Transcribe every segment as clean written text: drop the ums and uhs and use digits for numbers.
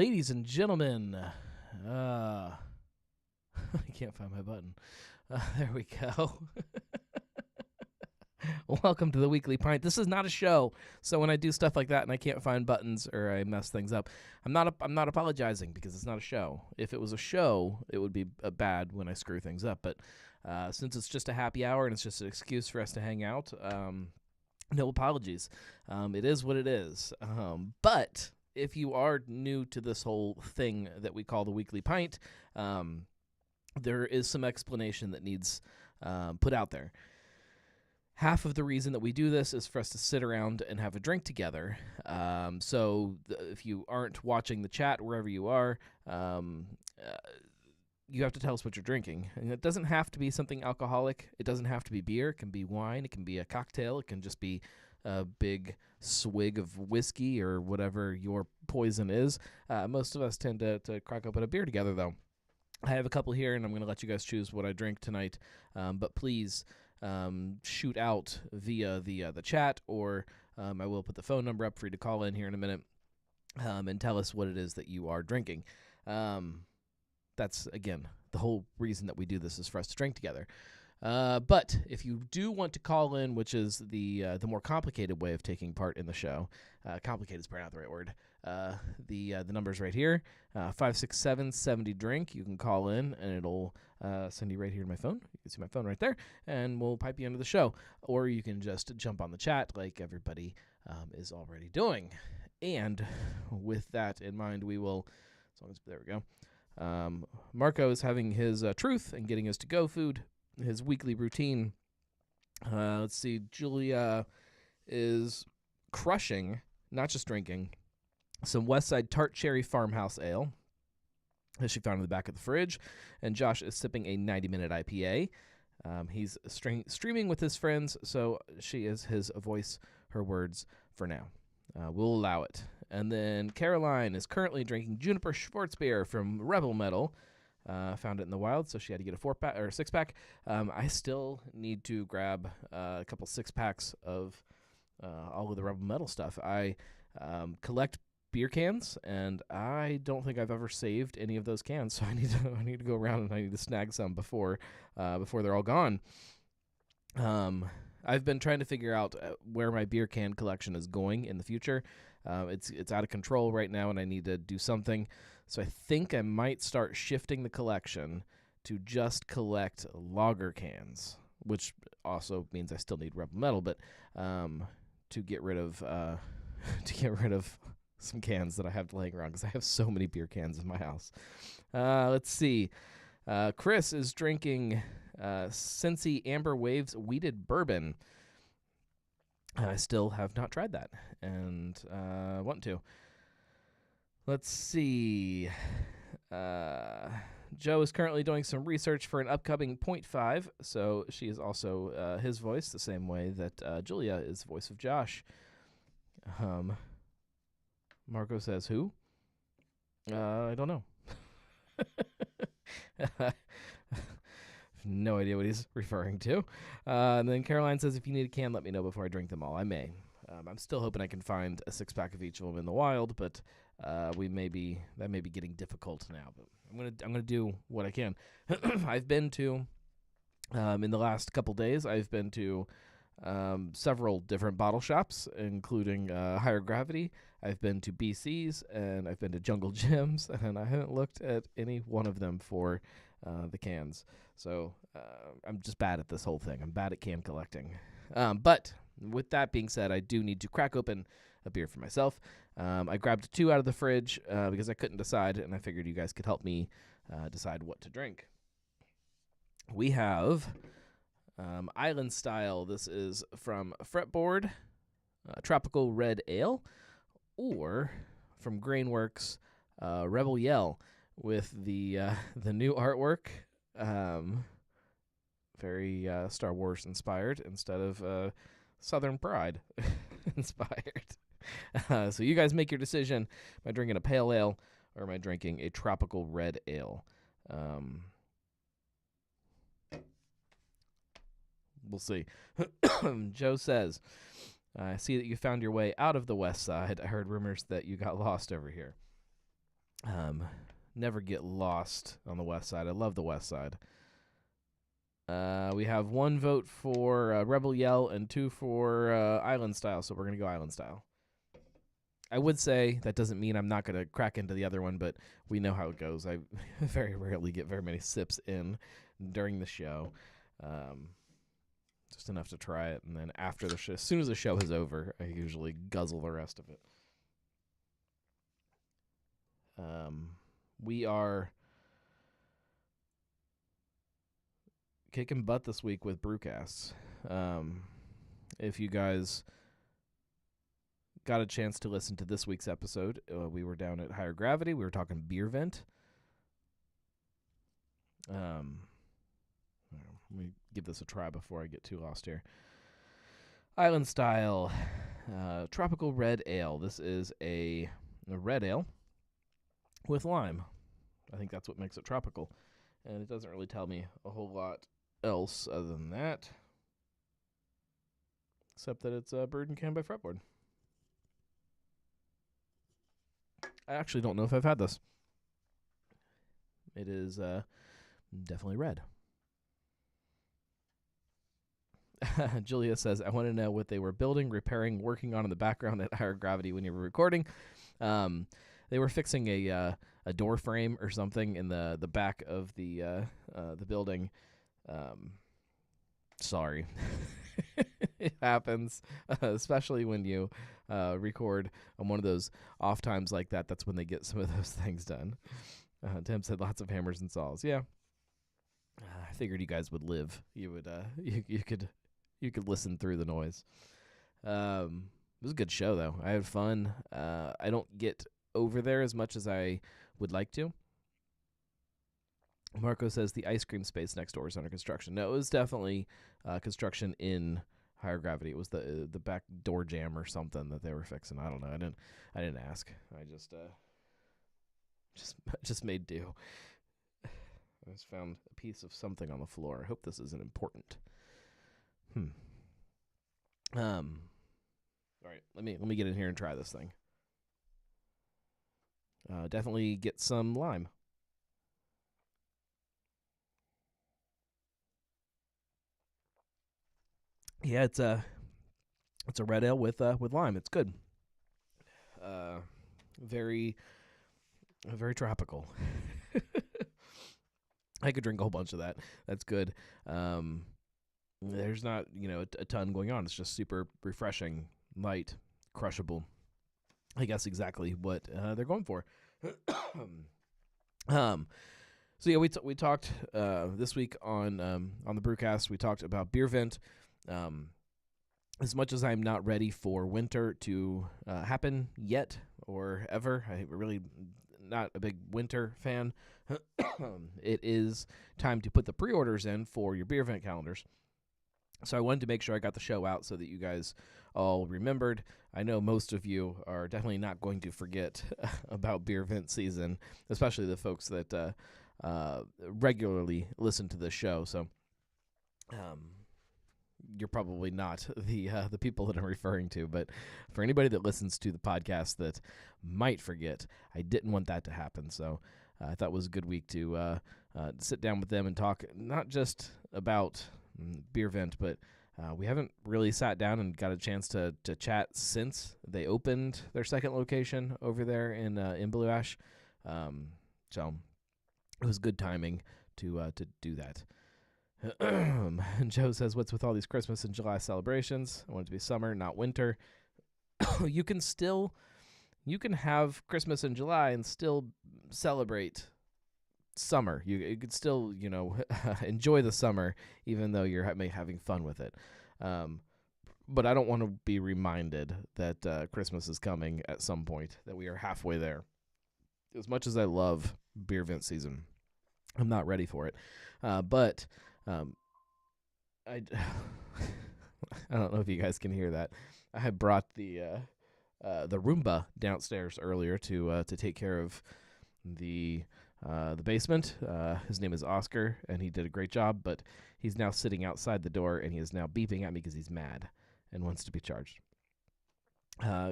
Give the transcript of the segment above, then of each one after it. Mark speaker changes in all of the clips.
Speaker 1: Ladies and gentlemen, I can't find my button. There we go. Welcome to the Weekly Pint. This is not a show, so when I do stuff like that and I can't find buttons or I mess things up, I'm not apologizing because it's not a show. If it was a show, it would be bad when I screw things up. But since it's just a happy hour and it's just an excuse for us to hang out, no apologies. It is what it is. But if you are new to this whole thing that we call the Weekly Pint, there is some explanation that needs put out there. Half of the reason that we do this is for us to sit around and have a drink together. So if you aren't watching the chat wherever you are, you have to tell us what you're drinking. And it doesn't have to be something alcoholic. It doesn't have to be beer. It can be wine. It can be a cocktail. It can just be a big swig of whiskey or whatever your poison is. Most of us tend to crack open a beer together, though. I have a couple here, and I'm going to let you guys choose what I drink tonight. But please shoot out via the chat, or I will put the phone number up for you to call in here in a minute and tell us what it is that you are drinking. That's, again, the whole reason that we do this is for us to drink together. But if you do want to call in, which is the more complicated way of taking part in the show, complicated is probably not the right word. The number's right here, 567-70-DRINK. You can call in, and it'll send you right here to my phone. You can see my phone right there, and we'll pipe you into the show. Or you can just jump on the chat like everybody is already doing. And with that in mind, we will, as long as, there we go. Marco is having his truth and getting his to-go food, his weekly routine. Let's see, Julia is crushing, not just drinking, some Westside Tart Cherry Farmhouse Ale that she found in the back of the fridge. And Josh is sipping a 90-minute IPA. He's streaming with his friends, so she is his voice, her words for now. We'll allow it. And then Caroline is currently drinking Juniper Schwarzbier from Rebel Metal. Found it in the wild, so she had to get a 4-pack or 6-pack. I still need to grab a couple 6-packs of all of the Rebel Metal stuff. I collect beer cans, and I don't think I've ever saved any of those cans, so I need to go around and I need to snag some before they're all gone. I've been trying to figure out where my beer can collection is going in the future. It's out of control right now, and I need to do something. So I think I might start shifting the collection to just collect lager cans, which also means I still need Rebel Metal, but to get rid of some cans that I have laying around because I have so many beer cans in my house. Let's see. Chris is drinking Cincy Amber Waves Wheated Bourbon. I still have not tried that and want to. Let's see. Joe is currently doing some research for an upcoming .5, so she is also his voice, the same way that Julia is voice of Josh. Marco says who? I don't know. No idea what he's referring to. And then Caroline says, if you need a can, let me know before I drink them all. I may. I'm still hoping I can find a 6-pack of each of them in the wild, but that may be getting difficult now. But I'm gonna do what I can. I've been to in the last couple days. I've been to several different bottle shops, including Higher Gravity. I've been to BC's, and I've been to Jungle Gyms, and I haven't looked at any one of them for the cans. So I'm just bad at this whole thing. I'm bad at can collecting. But with that being said, I do need to crack open a beer for myself. I grabbed 2 out of the fridge because I couldn't decide, and I figured you guys could help me decide what to drink. We have Island Style. This is from Fretboard, Tropical Red Ale, or from Grainworks, Rebel Yell, with the new artwork, very Star Wars inspired instead of Southern Pride inspired. So you guys make your decision. Am I drinking a pale ale or am I drinking a tropical red ale? We'll see. Joe says, I see that you found your way out of the west side. I heard rumors that you got lost over here. Never get lost on the west side. I love the west side. We have 1 vote for Rebel Yell and 2 for Island Style, so we're going to go Island Style. I would say that doesn't mean I'm not going to crack into the other one, but we know how it goes. I very rarely get very many sips in during the show. Just enough to try it, and then after the show, as soon as the show is over, I usually guzzle the rest of it. We are kicking butt this week with brewcasts. If you guys got a chance to listen to this week's episode, we were down at Higher Gravity. We were talking beer vent. Let me give this a try before I get too lost here. Island Style Tropical Red Ale. This is a red ale with lime. I think that's what makes it tropical. And it doesn't really tell me a whole lot else other than that, except that it's brewed and canned by Fretboard. I actually don't know if I've had this. It is definitely red. Julia says, I want to know what they were building, repairing, working on in the background at Higher Gravity when you were recording. They were fixing a door frame or something in the back of the building. Sorry. It happens, especially when you record on one of those off times like that. That's when they get some of those things done. Tim said lots of hammers and saws. Yeah. I figured you guys would live. You would you could listen through the noise. It was a good show though. I had fun. I don't get over there as much as I would like to. Marco says the ice cream space next door is under construction. No, it was definitely construction in Higher Gravity. It was the back door jam or something that they were fixing. I don't know. I didn't ask. I just made do. I just found a piece of something on the floor. I hope this isn't important. All right, let me get in here and try this thing. Definitely get some lime. Yeah, it's a red ale with lime. It's good. Very tropical. I could drink a whole bunch of that. That's good. There's not a ton going on. It's just super refreshing, light, crushable. I guess exactly what they're going for. So yeah, we talked this week on the Brewcast. We talked about beer vent. As much as I'm not ready for winter to happen yet or ever, I'm really not a big winter fan. It is time to put the pre-orders in for your beer vent calendars. So I wanted to make sure I got the show out so that you guys all remembered. I know most of you are definitely not going to forget about beer vent season, especially the folks that regularly listen to this show. So you're probably not the people that I'm referring to, but for anybody that listens to the podcast that might forget, I didn't want that to happen. So I thought it was a good week to sit down with them and talk not just about beer vent, but we haven't really sat down and got a chance to chat since they opened their second location over there in Blue Ash. So it was good timing to do that. Joe says, what's with all these Christmas and July celebrations? I want it to be summer, not winter. You can have Christmas in July and still celebrate summer. You could still, enjoy the summer, even though you're having fun with it. But I don't want to be reminded that Christmas is coming at some point, that we are halfway there. As much as I love beer vent season, I'm not ready for it. But I don't know if you guys can hear that. I had brought the Roomba downstairs earlier to take care of the basement. His name is Oscar, and he did a great job, but he's now sitting outside the door, and he is now beeping at me because he's mad and wants to be charged.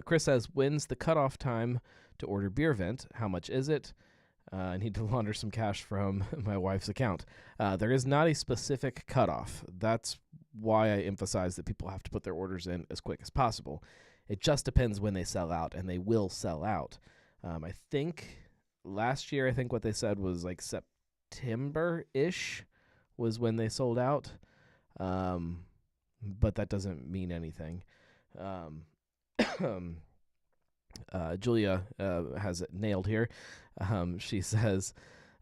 Speaker 1: Chris says, when's the cutoff time to order beer vent? How much is it? I need to launder some cash from my wife's account. There is not a specific cutoff. That's why I emphasize that people have to put their orders in as quick as possible. It just depends when they sell out, and they will sell out. I think last year, what they said was like September-ish was when they sold out. But that doesn't mean anything. Julia has it nailed here. She says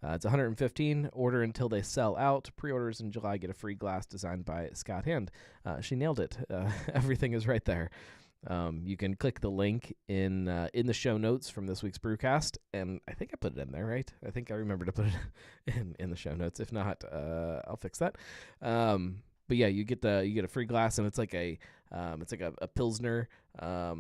Speaker 1: it's 115. Order until they sell out. Pre-orders in July get a free glass designed by Scott Hand. She nailed it. Everything is right there. You can click the link in the show notes from this week's Brewcast, and I think I put it in there, right? I think I remember to put it in the show notes. If not, I'll fix that. But yeah, you get a free glass, and it's like a Pilsner. I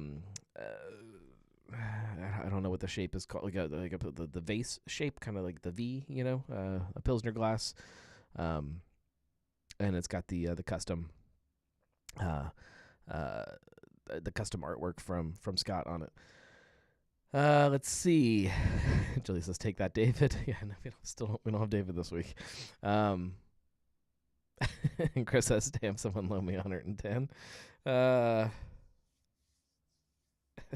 Speaker 1: don't know what the shape is called, the vase shape, kind of like the V, a Pilsner glass, and it's got the custom artwork from Scott on it. Let's see. Julie says, "Take that, David." Yeah, no, we don't have David this week. And Chris says, "Damn, someone loaned me 110."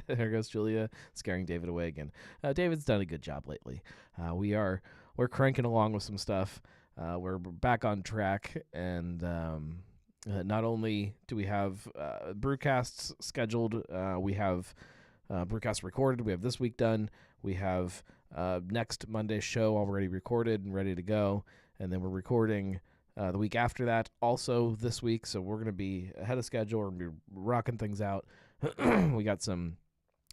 Speaker 1: There goes Julia, scaring David away again. David's done a good job lately. We're cranking along with some stuff. We're back on track, and not only do we have brewcasts scheduled, we have brewcasts recorded. We have this week done. We have next Monday's show already recorded and ready to go, and then we're recording the week after that also this week. So we're going to be ahead of schedule. We're going to be rocking things out. We got some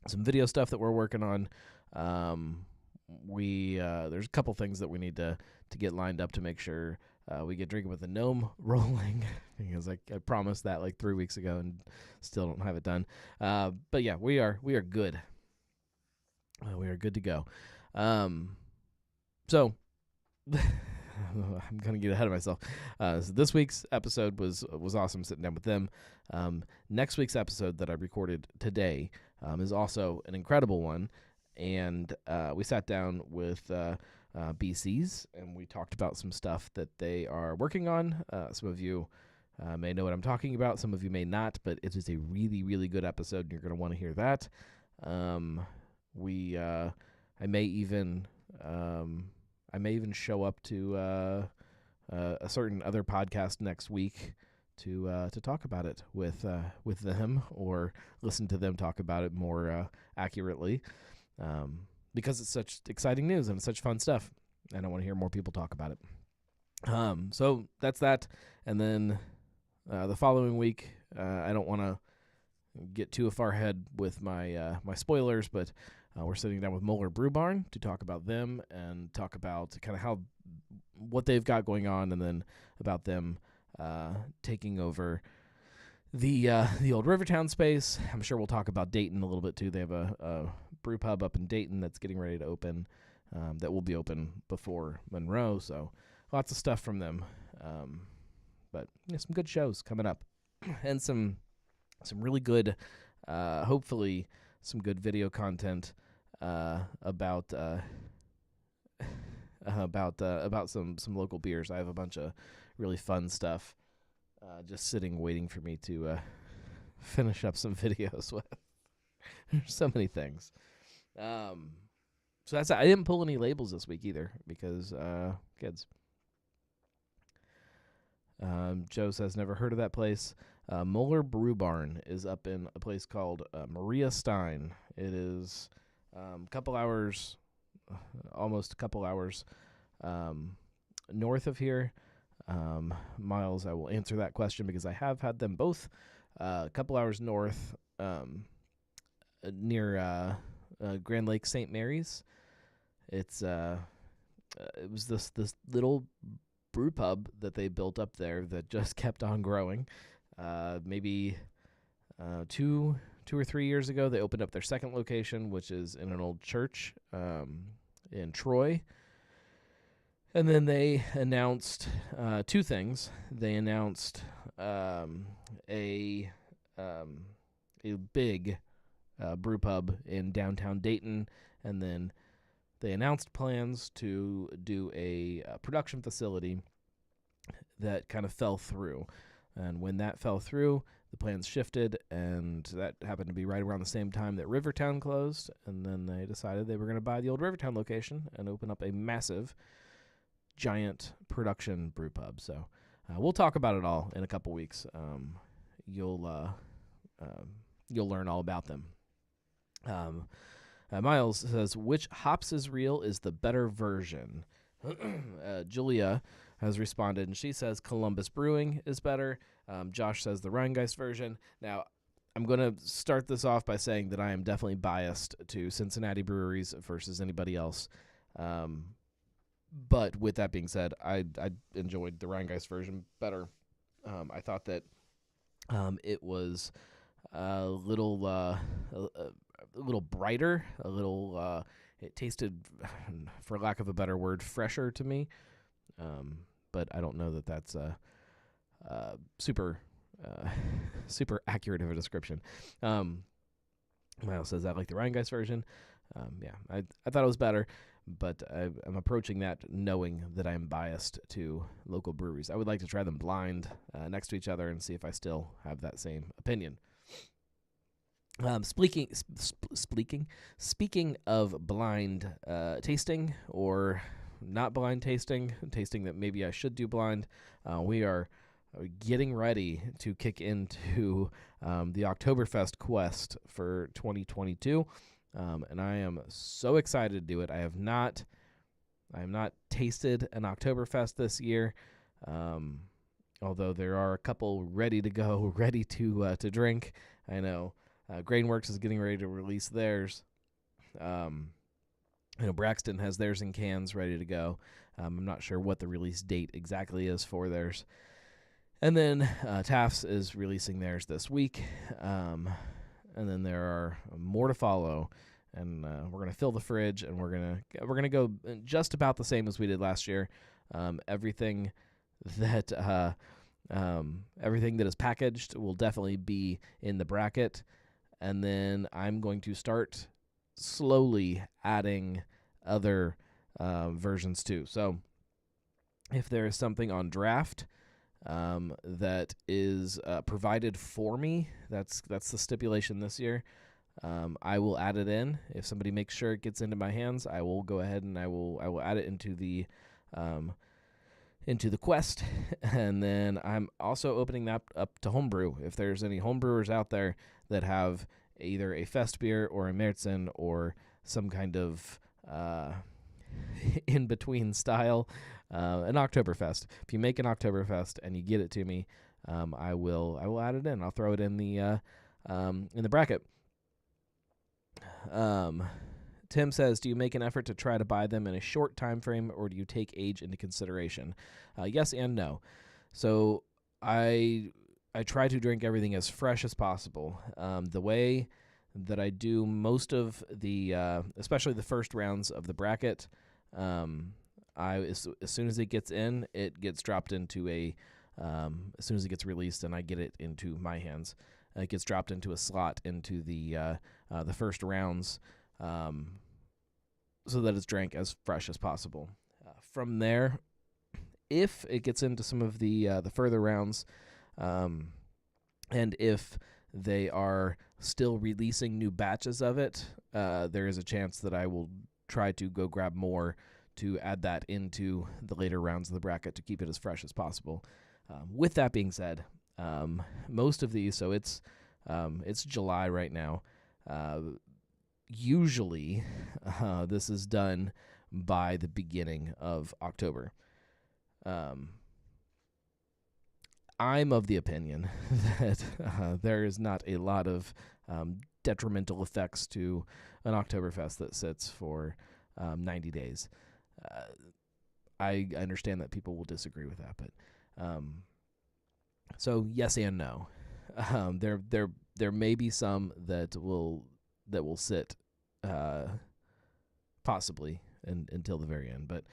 Speaker 1: video stuff that we're working on. There's a couple things that we need to get lined up to make sure we get Drinking with the Gnome rolling, because I promised that like 3 weeks ago and still don't have it done. But yeah, we are good. We are good to go. So I'm going to get ahead of myself. So this week's episode was awesome, sitting down with them. Next week's episode that I recorded today is also an incredible one. And we sat down with BCs, and we talked about some stuff that they are working on. Some of you may know what I'm talking about. Some of you may not, but it is a really, really good episode, and you're going to want to hear that. I may even show up to a certain other podcast next week to talk about it with them, or listen to them talk about it more accurately, because it's such exciting news and it's such fun stuff, and I want to hear more people talk about it. So that's that, and then the following week, I don't want to get too far ahead with my spoilers, but we're sitting down with Moeller Brew Barn to talk about them and talk about kind of what they've got going on, and then about them taking over the old Rivertown space. I'm sure we'll talk about Dayton a little bit too. They have a brew pub up in Dayton that's getting ready to open, that will be open before Monroe. So lots of stuff from them. But yeah, some good shows coming up, and some really good, hopefully some good video content about some local beers. I have a bunch of really fun stuff just sitting waiting for me to finish up some videos with. There's so many things. So that's it. I didn't pull any labels this week either, because kids. Joe says, never heard of that place. Moeller Brew Barn is up in a place called Maria Stein. It is almost a couple hours north of here. Miles, I will answer that question because I have had them both a couple hours north, near Grand Lake St. Mary's. It was this little brew pub that they built up there that just kept on growing. Maybe 2 or 3 years ago, they opened up their second location, which is in an old church in Troy. And then they announced two things. They announced a big brew pub in downtown Dayton, and then they announced plans to do a production facility that kind of fell through. And when that fell through, the plans shifted, and that happened to be right around the same time that Rivertown closed. And then they decided they were going to buy the old Rivertown location and open up a massive, giant production brew pub. So we'll talk about it all in a couple weeks. You'll learn all about them. Miles says, which hops is real is the better version? Julia has responded, and she says Columbus Brewing is better. Josh says the Rheingeist version. Now, I'm going to start this off by saying that I am definitely biased to Cincinnati breweries versus anybody else. But with that being said, I enjoyed the Rheingeist version better. I thought that it was a little brighter, it tasted, for lack of a better word, fresher to me. But I don't know that that's super accurate of a description. Miles says I like the Rheingeist version. I thought it was better, but I'm approaching that knowing that I'm biased to local breweries. I would like to try them blind next to each other and see if I still have that same opinion. Speaking of blind tasting or not blind tasting that maybe I should do blind, we are getting ready to kick into the Oktoberfest quest for 2022, and I am so excited to do it. I have not tasted an Oktoberfest this year, although there are a couple ready to go, ready to drink. I know Grainworks is getting ready to release theirs. Braxton has theirs in cans ready to go. I'm not sure what the release date exactly is for theirs. And then Taft's is releasing theirs this week. And then there are more to follow. And we're gonna fill the fridge, and we're gonna go just about the same as we did last year. Everything that is packaged will definitely be in the bracket. And then I'm going to start slowly adding other versions too. So if there is something on draft that is provided for me, that's the stipulation this year, I will add it in. If somebody makes sure it gets into my hands, I will go ahead and I will add it into the quest. And then I'm also opening that up to homebrew. If there's any homebrewers out there that have either a fest beer or a Märzen or some kind of in-between style, an Oktoberfest. If you make an Oktoberfest and you get it to me, I will add it in. I'll throw it in the bracket. Tim says, do you make an effort to try to buy them in a short time frame, or do you take age into consideration? Yes and no. So I try to drink everything as fresh as possible. The way that I do most of the, especially the first rounds of the bracket, as soon as it gets in, it gets dropped into as soon as it gets released and I get it into my hands, it gets dropped into a slot into the first rounds, so that it's drank as fresh as possible. From there, if it gets into some of the further rounds, and if they are still releasing new batches of it, there is a chance that I will try to go grab more to add that into the later rounds of the bracket to keep it as fresh as possible. With that being said, most of these, so it's July right now. Usually, this is done by the beginning of October. I'm of the opinion that there is not a lot of detrimental effects to an Oktoberfest that sits for 90 days. I understand that people will disagree with that, but so yes and no. There may be some that will sit possibly until the very end, but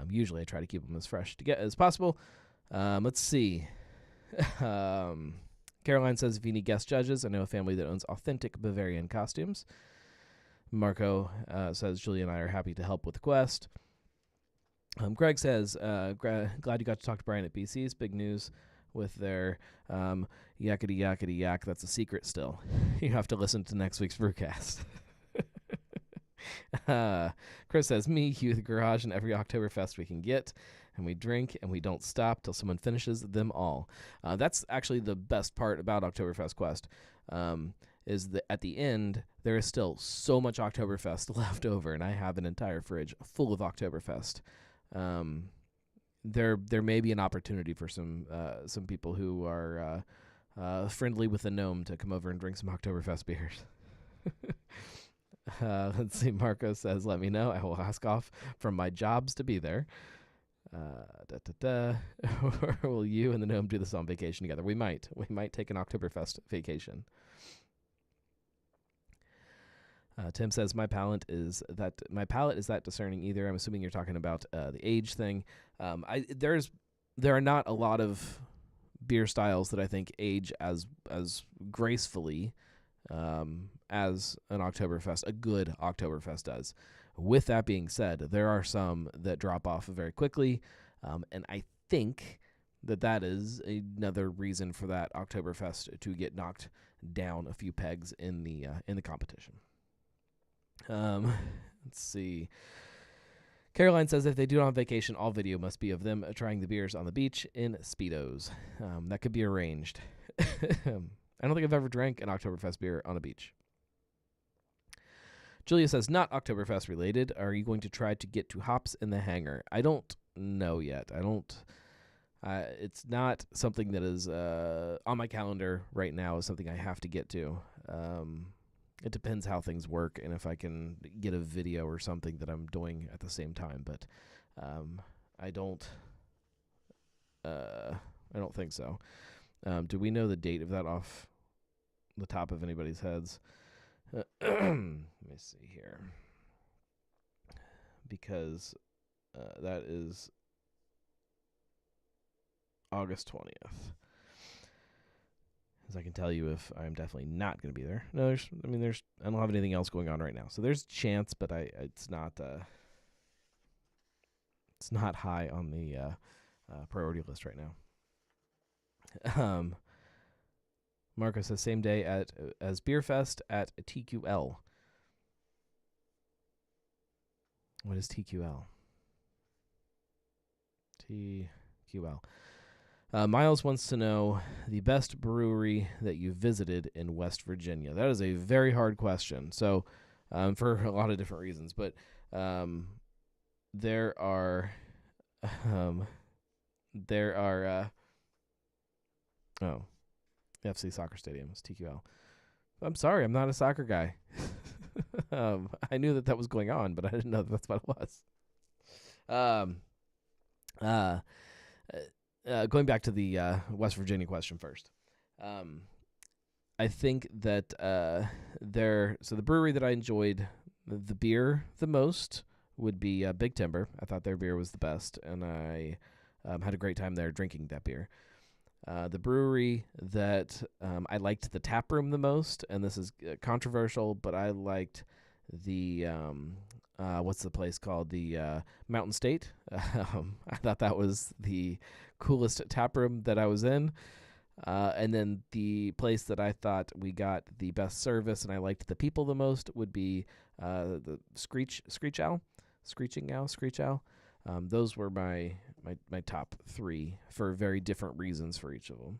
Speaker 1: usually I try to keep them as fresh as possible. Let's see. Caroline says, if you need guest judges, I know a family that owns authentic Bavarian costumes. Marco says, Julie and I are happy to help with the quest. Greg says, glad you got to talk to Brian at BC's. Big news with their yakety yakety yak. That's a secret still. You have to listen to next week's Brewcast. Chris says, me, you, the garage, and every Oktoberfest we can get. And we drink and we don't stop till someone finishes them all. That's actually the best part about Oktoberfest Quest. Is that at the end, there is still so much Oktoberfest left over, and I have an entire fridge full of Oktoberfest. There may be an opportunity for some people who are friendly with the gnome to come over and drink some Oktoberfest beers. Let's see. Marco says, let me know. I will ask off from my jobs to be there. Or will you and the gnome do this on vacation together? We might take an Oktoberfest vacation. Tim says, my palate is that discerning either. I'm assuming you're talking about the age thing. There are not a lot of beer styles that I think age as gracefully as an Oktoberfest, a good Oktoberfest does. With that being said, there are some that drop off very quickly, and I think that is another reason for that Oktoberfest to get knocked down a few pegs in the competition. Let's see. Caroline says if they do it on vacation, all video must be of them trying the beers on the beach in Speedos. That could be arranged. I don't think I've ever drank an Oktoberfest beer on a beach. Julia says, not Oktoberfest related. Are you going to try to get to hops in the hangar? I don't know yet. It's not something that is on my calendar right now. Is something I have to get to. It depends how things work and if I can get a video or something that I'm doing at the same time. But I don't think so. Do we know the date of that off the top of anybody's heads? Let me see here. Because that is August 20th. As I can tell you if I'm definitely not going to be there. No, I don't have anything else going on right now. So there's a chance, but it's not high on the priority list right now. Marco says same day as Beerfest at TQL. What is TQL? TQL. Miles wants to know the best brewery that you visited in West Virginia. That is a very hard question. So, for a lot of different reasons, but there are FC Soccer Stadium is TQL. I'm sorry, I'm not a soccer guy. I knew that was going on, but I didn't know that's what it was. Going back to the West Virginia question first. I think that so the brewery that I enjoyed the beer the most would be Big Timber. I thought their beer was the best, and I had a great time there drinking that beer. The brewery that I liked the tap room the most, and this is controversial, but I liked the what's the place called? The Mountain State. I thought that was the coolest tap room that I was in. And then the place that I thought we got the best service and I liked the people the most would be the Screeching Owl. Those were my top three for very different reasons for each of them.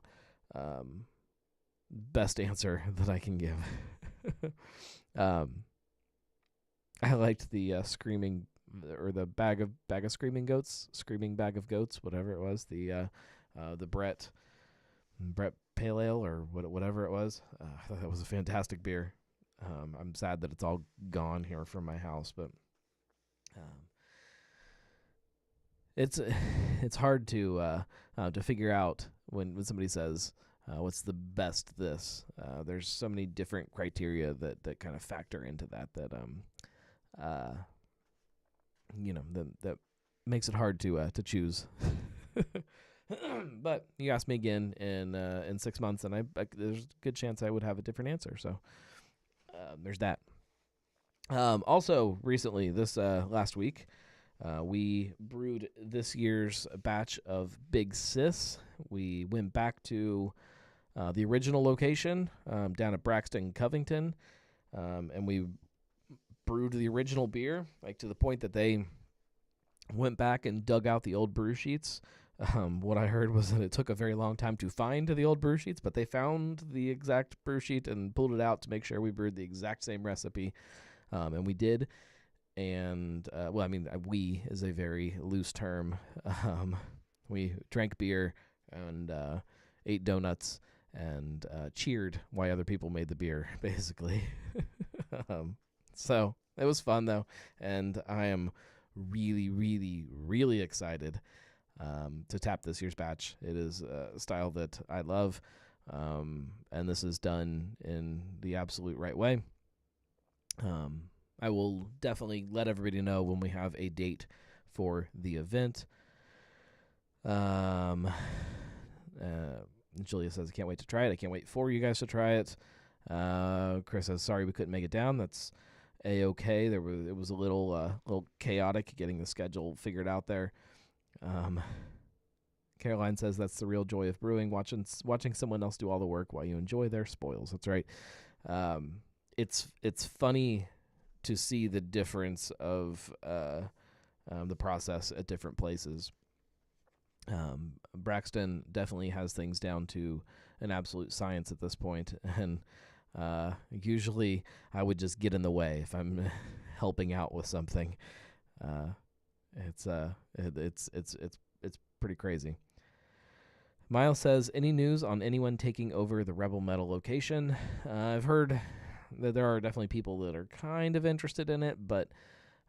Speaker 1: Best answer that I can give. I liked the screaming or the bag of screaming bag of goats, whatever it was. The Brett Pale Ale or whatever it was. I thought that was a fantastic beer. I'm sad that it's all gone here from my house, but it's hard to figure out when somebody says what's the best this. There's so many different criteria that kind of factor into that that makes it hard to choose. But you asked me again in 6 months, and there's a good chance I would have a different answer. So there's that. Also, recently, this last week, we brewed this year's batch of Big Sis. We went back to the original location down at Braxton, Covington, and we brewed the original beer, like to the point that they went back and dug out the old brew sheets. What I heard was that it took a very long time to find the old brew sheets, but they found the exact brew sheet and pulled it out to make sure we brewed the exact same recipe, and we did. And, we is a very loose term. We drank beer and ate donuts and cheered while other people made the beer, basically. So it was fun, though, and I am really, really, really excited to tap this year's batch. It is a style that I love, and this is done in the absolute right way. I will definitely let everybody know when we have a date for the event. Julia says, I can't wait to try it. I can't wait for you guys to try it. Chris says, sorry we couldn't make it down. That's A-okay. It was a little chaotic getting the schedule figured out there. Caroline says that's the real joy of brewing, watching someone else do all the work while you enjoy their spoils. That's right. It's funny to see the difference of the process at different places. Braxton definitely has things down to an absolute science at this point, and usually I would just get in the way if I'm helping out with something. It's pretty crazy. Miles says, any news on anyone taking over the Rebel Metal location? I've heard that there are definitely people that are kind of interested in it, but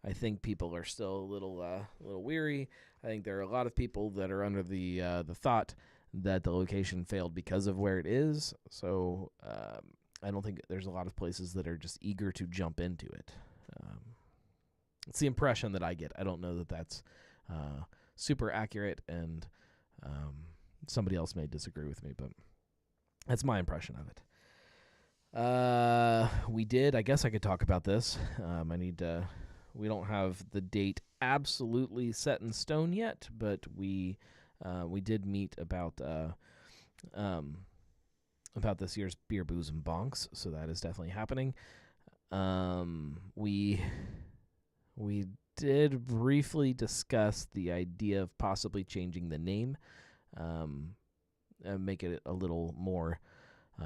Speaker 1: I think people are still a little weary. I think there are a lot of people that are under the thought that the location failed because of where it is. So I don't think there's a lot of places that are just eager to jump into it. It's the impression that I get. I don't know that that's super accurate, and somebody else may disagree with me, but that's my impression of it. I guess I could talk about this. We don't have the date absolutely set in stone yet, but we did meet about this year's Beer, Booze, and Bonks, so that is definitely happening. We did briefly discuss the idea of possibly changing the name, and make it a little more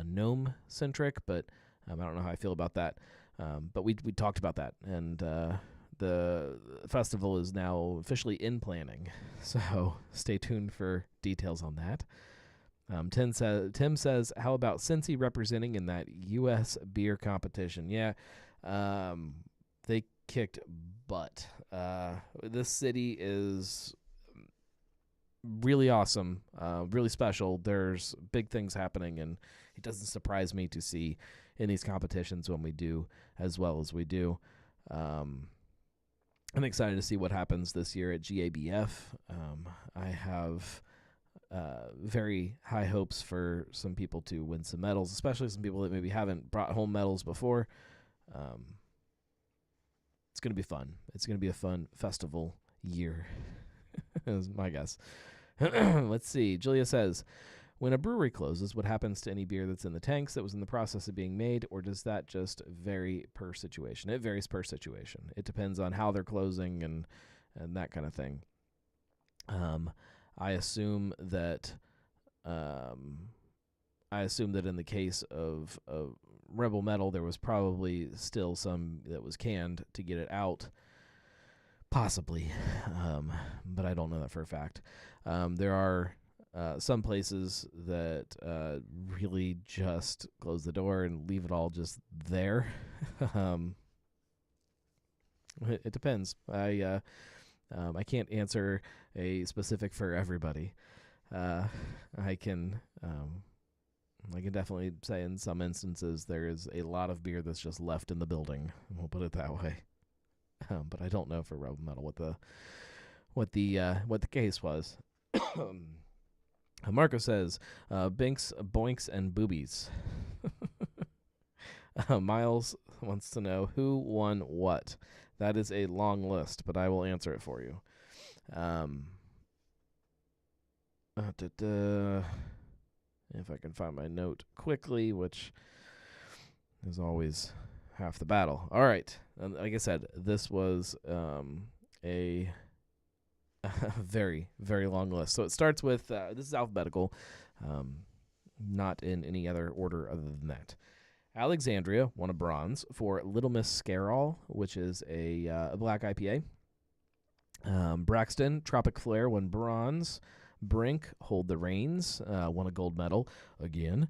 Speaker 1: gnome-centric, but I don't know how I feel about that. But we talked about that, and the festival is now officially in planning, so stay tuned for details on that. Tim says, how about Cincy representing in that U.S. beer competition? Yeah, they kicked butt. This city is really awesome, really special. There's big things happening, and it doesn't surprise me to see in these competitions when we do as well as we do. I'm excited to see what happens this year at GABF. I have very high hopes for some people to win some medals, especially some people that maybe haven't brought home medals before. It's going to be fun. It's going to be a fun festival year, is my guess. Let's see. Julia says, when a brewery closes, what happens to any beer that's in the tanks that was in the process of being made, or does that just vary per situation? It varies per situation. It depends on how they're closing and that kind of thing. I assume that in the case of Rebel Metal, there was probably still some that was canned to get it out, possibly, but I don't know that for a fact. There are some places that really just close the door and leave it all just there. It depends. I can't answer a specific for everybody. I can definitely say in some instances there is a lot of beer that's just left in the building. We'll put it that way. But I don't know for Rebel Metal what the case was. Marco says, Binks, Boinks, and Boobies. Miles wants to know who won what. That is a long list, but I will answer it for you. If I can find my note quickly, which is always half the battle. All right. And like I said, this was a very, very long list. So it starts with, this is alphabetical, not in any other order other than that. Alexandria won a bronze for Little Miss Scarall, which is a black IPA. Braxton, Tropic Flare won bronze. Brink, Hold the Reins, won a gold medal again.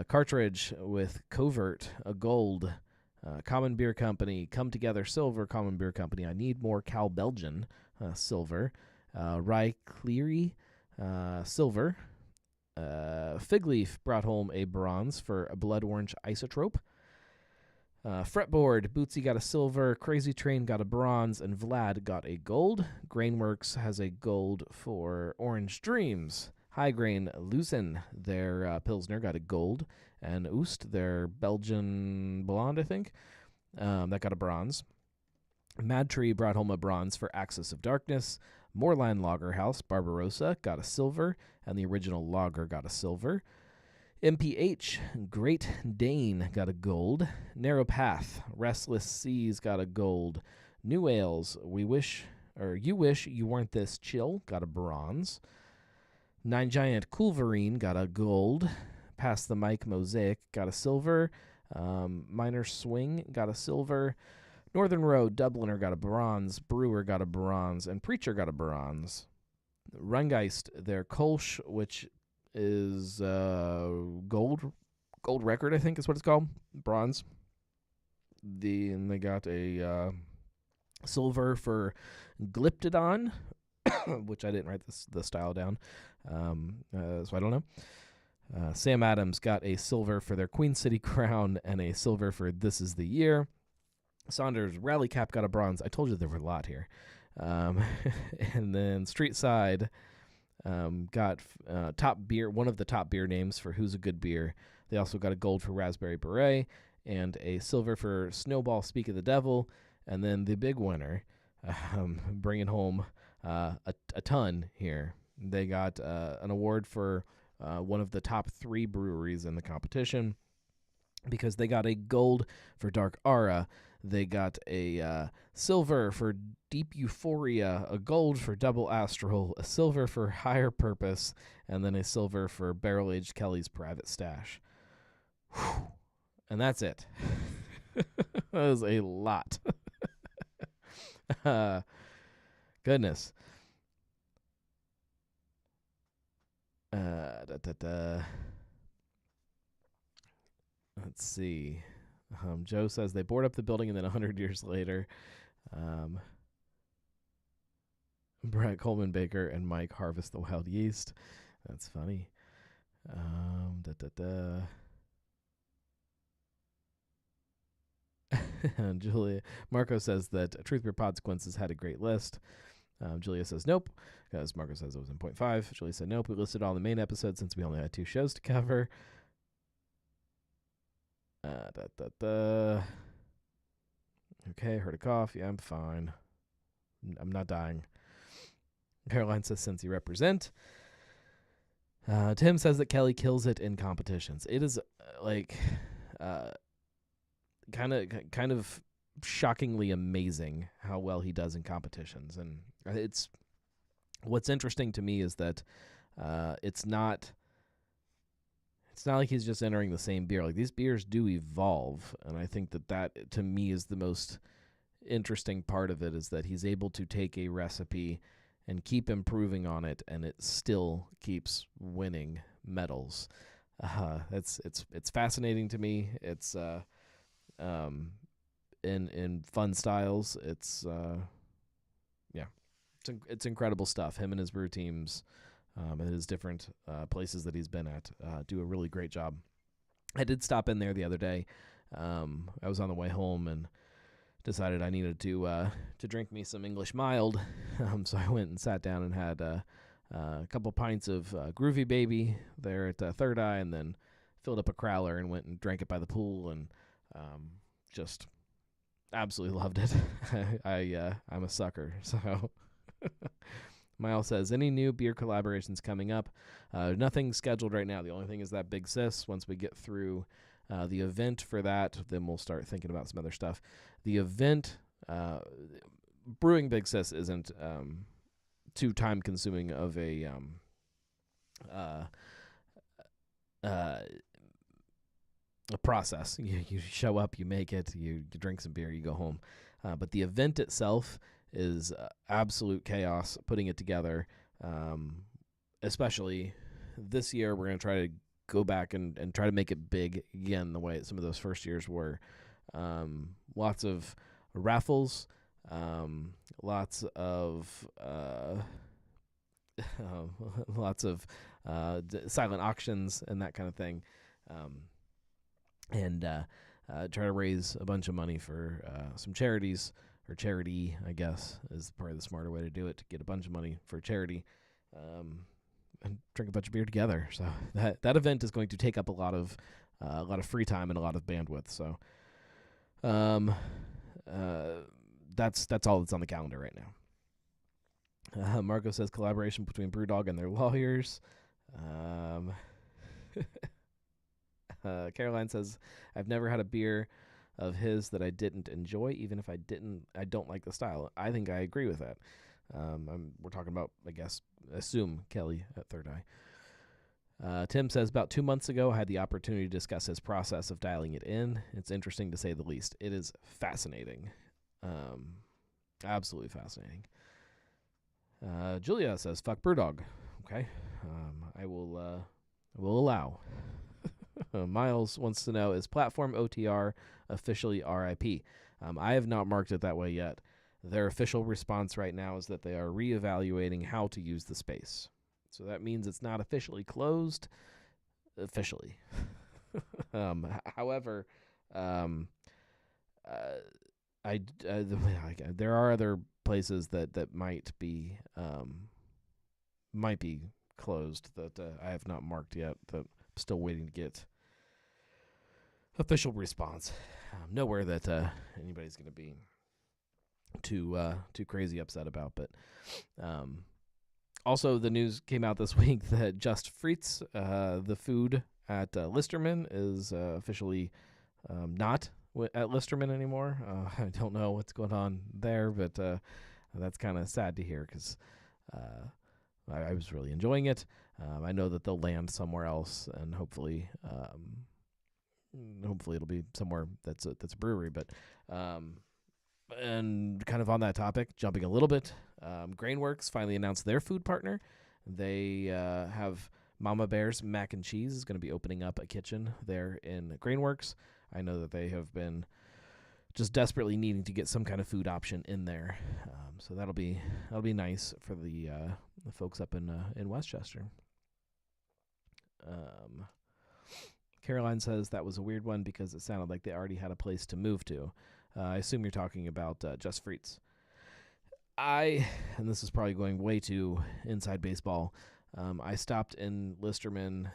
Speaker 1: Cartridge with Covert, a gold. Common Beer Company, Come Together, silver. Common Beer Company, I Need More, Cal Belgian, silver. Rye Cleary, silver. Fig Leaf brought home a bronze for a Blood Orange Isotrope. Fretboard, Bootsy got a silver, Crazy Train got a bronze, and Vlad got a gold. Grainworks has a gold for Orange Dreams. High Grain, Lucen, their Pilsner, got a gold. And Oost, their Belgian blonde, I think, that got a bronze. Mad Tree brought home a bronze for Axis of Darkness. Moorland Lager House, Barbarossa, got a silver, and the original lager got a silver. MPH, Great Dane, got a gold. Narrow Path, Restless Seas, got a gold. New Ales, You Wish You Weren't This Chill, got a bronze. Nine Giant Coolverine got a gold. Pass the Mic Mosaic got a silver. Minor Swing got a silver. Northern Road Dubliner got a bronze. Brewer got a bronze. And Preacher got a bronze. Rungeist, their Kolsch, which is gold record, I think is what it's called. Bronze. And they got a silver for Glyptodon, which I didn't write the style down, so I don't know. Sam Adams got a silver for their Queen City Crown and a silver for This Is the Year. Saunders Rally Cap got a bronze. I told you there were a lot here. And then Street Side got top beer, one of the top beer names for Who's a Good Beer. They also got a gold for Raspberry Beret and a silver for Snowball Speak of the Devil. And then the big winner, bringing home a ton here. They got an award for one of the top 3 breweries in the competition because they got a gold for Dark Aura. They got a silver for Deep Euphoria, a gold for Double Astral, a silver for Higher Purpose, and then a silver for Barrel Aged Kelly's Private Stash. Whew. And that's it. That was a lot. Goodness. Let's see. Joe says they board up the building and then 100 years later, Brett Coleman Baker and Mike harvest the wild yeast. That's funny. Julia Marco says that Truth Beer Consequences had a great list. Julia says nope, because Marco says it was in 0.5. Julia said nope, we listed all the main episodes since we only had 2 shows to cover. Okay, heard a cough. Yeah, I'm fine. I'm not dying. Caroline says since you represent. Tim says that Kelly kills it in competitions. It is kind of shockingly amazing how well he does in competitions. And it's what's interesting to me is that it's not like he's just entering the same beer. Like, these beers do evolve, and I think that to me is the most interesting part of it, is that he's able to take a recipe and keep improving on it, and it still keeps winning medals. It's fascinating to me. It's in fun styles. It's incredible stuff. Him and his brew teams. And his different places that he's been at do a really great job. I did stop in there the other day. I was on the way home and decided I needed to drink me some English mild. So I went and sat down and had a couple pints of Groovy Baby there at Third Eye, and then filled up a crowler and went and drank it by the pool, and just absolutely loved it. I'm a sucker. So Miles says, any new beer collaborations coming up? Nothing scheduled right now. The only thing is that Big Sis. Once we get through the event for that, then we'll start thinking about some other stuff. The event, brewing Big Sis isn't too time consuming of a process. You show up, you make it, you drink some beer, you go home. But the event itself is absolute chaos putting it together. Especially this year, we're going to try to go back and try to make it big again the way some of those first years were. Lots of raffles, lots of silent auctions and that kind of thing, and try to raise a bunch of money for some charities, or charity, I guess, is probably the smarter way to do it, to get a bunch of money for charity, and drink a bunch of beer together. So that event is going to take up a lot of free time and a lot of bandwidth. So that's all that's on the calendar right now. Marco says collaboration between Brewdog and their lawyers. Caroline says, I've never had a beer of his that I didn't enjoy, even if I don't like the style. I think I agree with that. We're talking about, assume Kelly at Third Eye. Tim says, about 2 months ago, I had the opportunity to discuss his process of dialing it in. It's interesting to say the least. It is fascinating. Absolutely fascinating. Julia says, fuck Brewdog. Okay. I will allow. Miles wants to know, is platform OTR officially RIP? I have not marked it that way yet. Their official response right now is that they are reevaluating how to use the space. So that means it's not officially closed. Officially. However, there are other places that might be closed that I have not marked yet. That I'm still waiting to get official response. Nowhere that anybody's going to be too crazy upset about, but also the news came out this week that Just Frites, the food at Listerman, is officially not at Listerman anymore. I don't know what's going on there, but that's kind of sad to hear, because I was really enjoying it. I know that they'll land somewhere else, and hopefully it'll be somewhere that's a brewery. But and kind of on that topic, jumping a little bit, Grainworks finally announced their food partner. They have Mama Bear's Mac and Cheese is going to be opening up a kitchen there in Grainworks. I know that they have been just desperately needing to get some kind of food option in there, so that'll be nice for the folks up in Westchester. Caroline says that was a weird one because it sounded like they already had a place to move to. I assume you're talking about Just Frites. And this is probably going way too inside baseball, I stopped in Listerman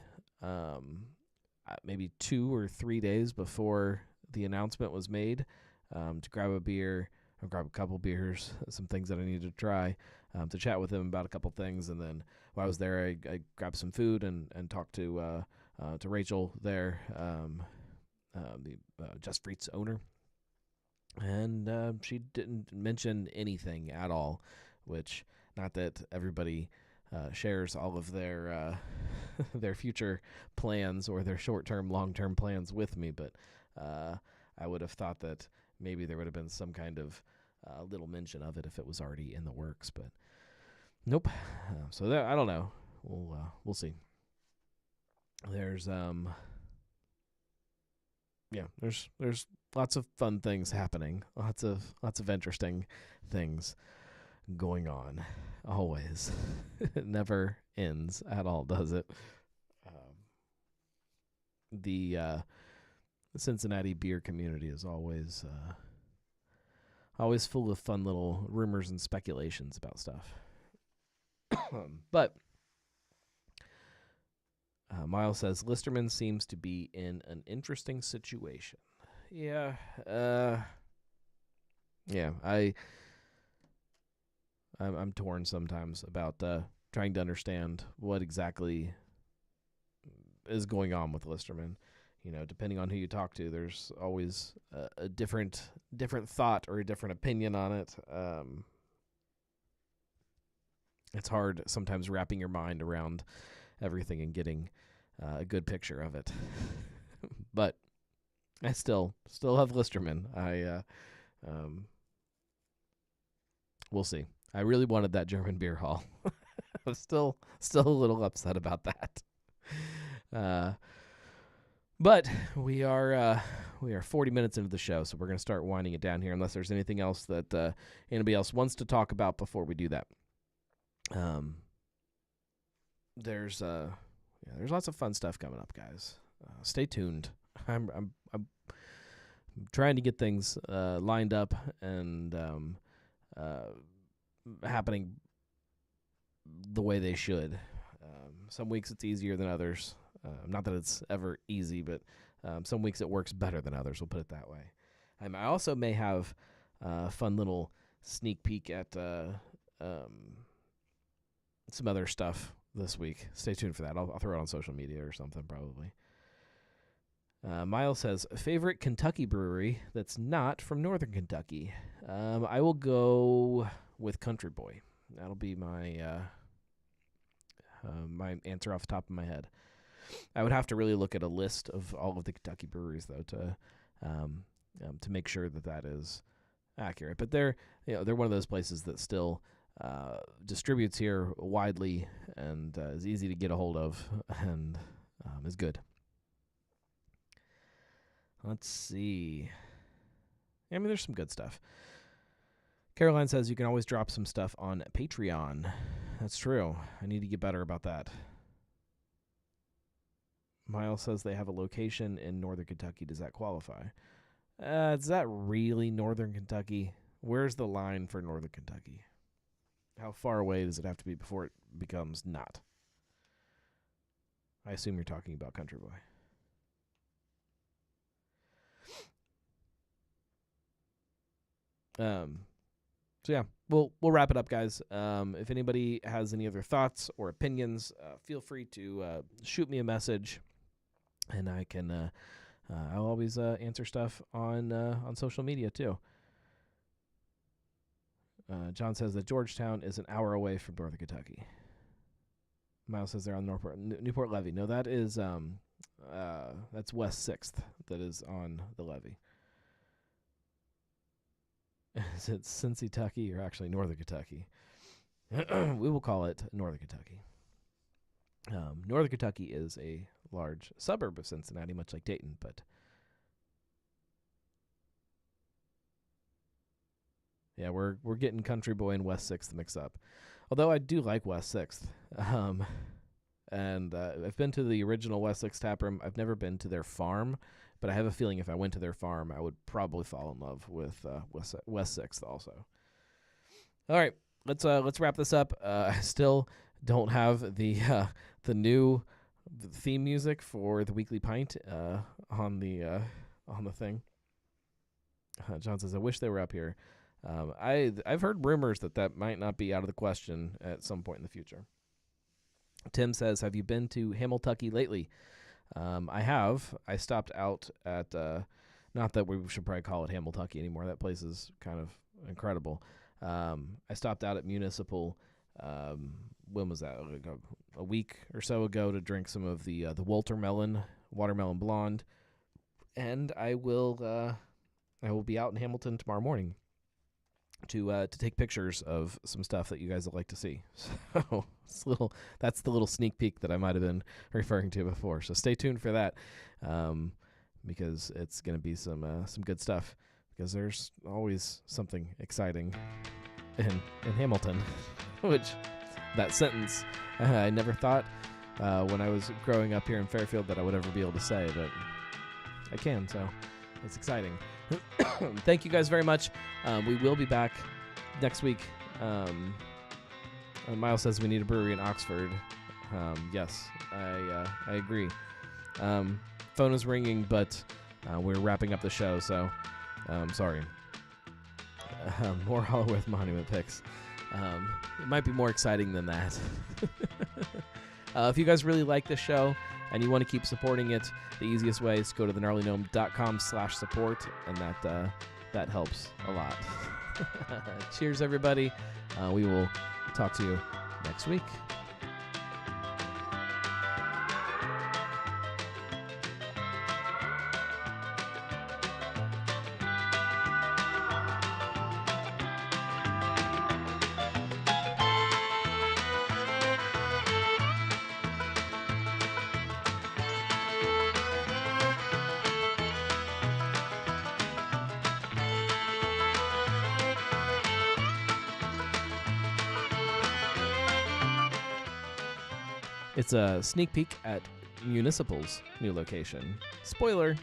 Speaker 1: maybe 2 or 3 days before the announcement was made, to grab a beer, or grab a couple beers, some things that I needed to try, to chat with him about a couple things. And then while I was there, I grabbed some food and talked to Rachel there, the Just Frites owner. And she didn't mention anything at all, which, not that everybody shares all of their their future plans or their short-term, long-term plans with me, but I would have thought that maybe there would have been some kind of little mention of it if it was already in the works, but nope. So I don't know. We'll see. There's there's lots of fun things happening, lots of interesting things going on. Always. It never ends at all, does it? The Cincinnati beer community is always full of fun little rumors and speculations about stuff. But Miles says, Listerman seems to be in an interesting situation. Yeah. I'm torn sometimes about trying to understand what exactly is going on with Listerman. Depending on who you talk to, there's always a different thought or a different opinion on it. It's hard sometimes wrapping your mind around everything and getting a good picture of it. But I still have Listerman. We'll see. I really wanted that German beer hall. I'm still a little upset about that. But we are 40 minutes into the show, so we're going to start winding it down here, unless there's anything else that anybody else wants to talk about before we do that. There's lots of fun stuff coming up, guys. Stay tuned. I'm trying to get things lined up and happening the way they should. Some weeks it's easier than others. Not that it's ever easy, but some weeks it works better than others. We'll put it that way. I also may have a fun little sneak peek at some other stuff this week. Stay tuned for that. I'll throw it on social media or something probably. Miles says, favorite Kentucky brewery that's not from Northern Kentucky. I will go with Country Boy. That'll be my my answer off the top of my head. I would have to really look at a list of all of the Kentucky breweries, though, to make sure that is accurate. But they're one of those places that still distributes here widely and is easy to get a hold of and is good. Let's see. I mean, there's some good stuff. Caroline says you can always drop some stuff on Patreon. That's true. I need to get better about that. Miles says they have a location in Northern Kentucky. Does that qualify? Is that really Northern Kentucky? Where's the line for Northern Kentucky? How far away does it have to be before it becomes not? I assume you're talking about Country Boy. So yeah, we'll wrap it up, guys. If anybody has any other thoughts or opinions, feel free to shoot me a message, and I can I'll always answer stuff on social media too. John says that Georgetown is an hour away from Northern Kentucky. Miles says they're on Newport Levee. No, that is that's West 6th that is on the levee. Is it Cincy, Kentucky, or actually Northern Kentucky? We will call it Northern Kentucky. Northern Kentucky is a large suburb of Cincinnati, much like Dayton, but yeah, we're getting Country Boy and West 6th mixed up. Although I do like West 6th. And I've been to the original West 6th taproom. I've never been to their farm, but I have a feeling if I went to their farm, I would probably fall in love with West 6th also. All right, let's wrap this up. I still don't have the new theme music for the weekly pint on the thing. John says, I wish they were up here. I've heard rumors that might not be out of the question at some point in the future. Tim says, have you been to Hamiltucky lately? I have. I stopped out at, not that we should probably call it Hamiltucky anymore. That place is kind of incredible. I stopped out at Municipal, when was that? Like a week or so ago to drink some of the watermelon blonde. And I will be out in Hamilton tomorrow morning to take pictures of some stuff that you guys would like to see. So that's the little sneak peek that I might have been referring to before. So stay tuned for that, because it's going to be some good stuff. Because there's always something exciting in Hamilton, which that sentence I never thought when I was growing up here in Fairfield that I would ever be able to say, but I can. So it's exciting. Thank you guys very much. We will be back next week. Miles says we need a brewery in Oxford. Yes, I agree. Phone is ringing, but we're wrapping up the show, so sorry. More Hollow Earth Monument picks. It might be more exciting than that. If you guys really like this show and you want to keep supporting it, the easiest way is to go to thegnarlygnome.com/support, and that helps a lot. Cheers, everybody. We will talk to you next week. It's a sneak peek at Municipal's new location. Spoiler!